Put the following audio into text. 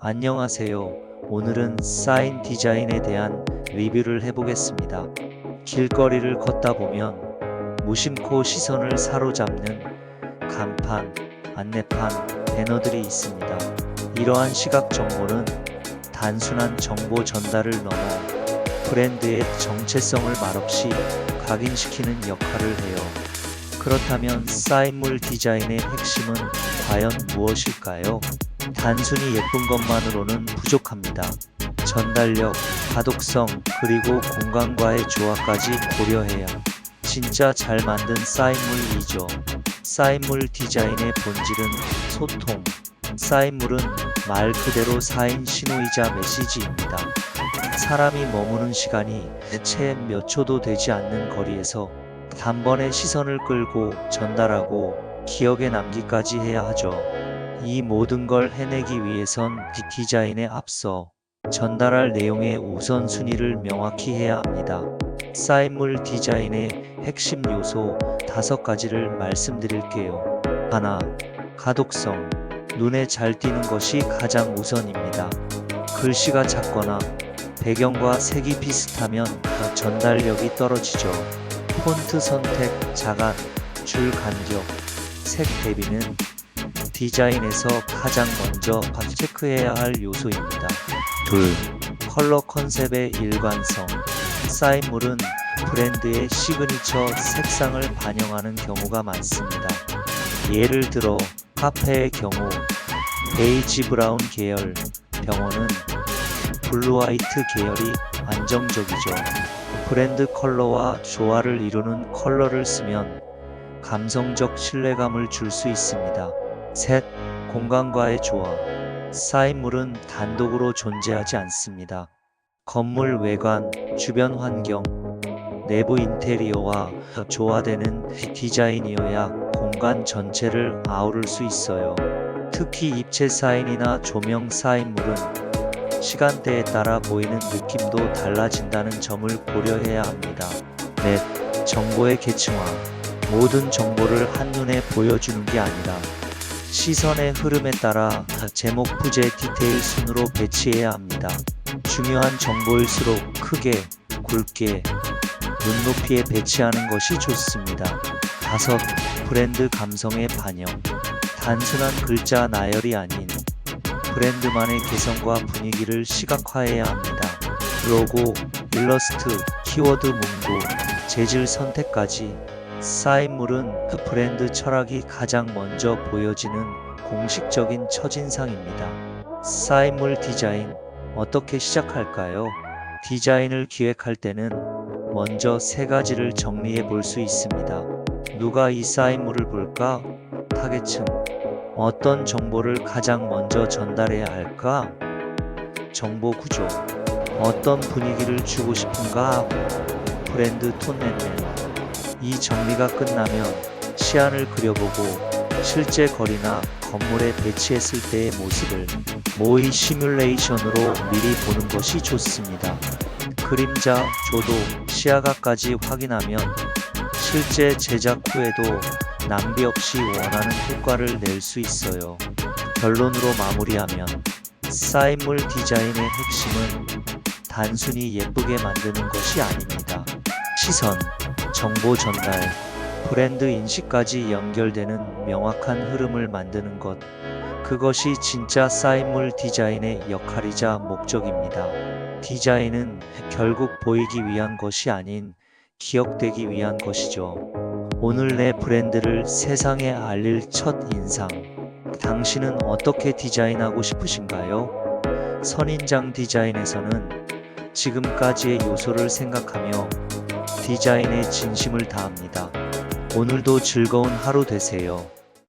안녕하세요. 오늘은 사인 디자인에 대한 리뷰를 해보겠습니다. 길거리를 걷다 보면 무심코 시선을 사로잡는 간판, 안내판, 배너들이 있습니다. 이러한 시각 정보는 단순한 정보 전달을 넘어 브랜드의 정체성을 말없이 각인시키는 역할을 해요. 그렇다면 사인물 디자인의 핵심은 과연 무엇일까요? 단순히 예쁜 것만으로는 부족합니다. 전달력, 가독성, 그리고 공간과의 조화까지 고려해야 진짜 잘 만든 사인물이죠. 사인물 디자인의 본질은 소통. 사인물은 말 그대로 사인 신호이자 메시지입니다. 사람이 머무는 시간이 채 몇 초도 되지 않는 거리에서 단번에 시선을 끌고 전달하고 기억에 남기까지 해야 하죠. 이 모든 걸 해내기 위해선 디자인에 앞서 전달할 내용의 우선순위를 명확히 해야 합니다. 사인물 디자인의 핵심 요소 5가지를 말씀드릴게요. 하나, 가독성. 눈에 잘 띄는 것이 가장 우선입니다. 글씨가 작거나 배경과 색이 비슷하면 전달력이 떨어지죠. 폰트 선택, 자간, 줄 간격, 색 대비는 디자인에서 가장 먼저 체크해야 할 요소입니다. 둘, 컬러 컨셉의 일관성. 사인물은 브랜드의 시그니처 색상을 반영하는 경우가 많습니다. 예를 들어 카페의 경우 베이지 브라운 계열, 병원은 블루 화이트 계열이 안정적이죠. 브랜드 컬러와 조화를 이루는 컬러를 쓰면 감성적 신뢰감을 줄 수 있습니다. 셋, 공간과의 조화. 사인물은 단독으로 존재하지 않습니다. 건물 외관, 주변 환경, 내부 인테리어와 조화되는 디자인이어야 공간 전체를 아우를 수 있어요. 특히 입체 사인이나 조명 사인물은 시간대에 따라 보이는 느낌도 달라진다는 점을 고려해야 합니다. 넷, 정보의 계층화. 모든 정보를 한눈에 보여주는 게 아니라 시선의 흐름에 따라 제목, 부제, 디테일 순으로 배치해야 합니다. 중요한 정보일수록 크게, 굵게, 눈높이에 배치하는 것이 좋습니다. 다섯, 브랜드 감성의 반영. 단순한 글자 나열이 아닌 브랜드만의 개성과 분위기를 시각화해야 합니다. 로고, 일러스트, 키워드 문구, 재질 선택까지. 사인물은 브랜드 철학이 가장 먼저 보여지는 공식적인 첫인상입니다. 사인물 디자인, 어떻게 시작할까요? 디자인을 기획할 때는 먼저 3가지를 정리해 볼 수 있습니다. 누가 이 사인물을 볼까? 타겟층. 어떤 정보를 가장 먼저 전달해야 할까? 정보 구조. 어떤 분위기를 주고 싶은가? 브랜드 톤앤맨. 이 정리가 끝나면 시안을 그려보고 실제 거리나 건물에 배치했을 때의 모습을 모의 시뮬레이션으로 미리 보는 것이 좋습니다. 그림자, 조도, 시야각까지 확인하면 실제 제작 후에도 낭비 없이 원하는 효과를 낼 수 있어요. 결론으로 마무리하면 사인물 디자인의 핵심은 단순히 예쁘게 만드는 것이 아닙니다. 시선, 정보 전달, 브랜드 인식까지 연결되는 명확한 흐름을 만드는 것. 그것이 진짜 사인물 디자인의 역할이자 목적입니다. 디자인은 결국 보이기 위한 것이 아닌 기억되기 위한 것이죠. 오늘 내 브랜드를 세상에 알릴 첫 인상. 당신은 어떻게 디자인하고 싶으신가요? 선인장 디자인에서는 지금까지의 요소를 생각하며 디자인에 진심을 다합니다. 오늘도 즐거운 하루 되세요.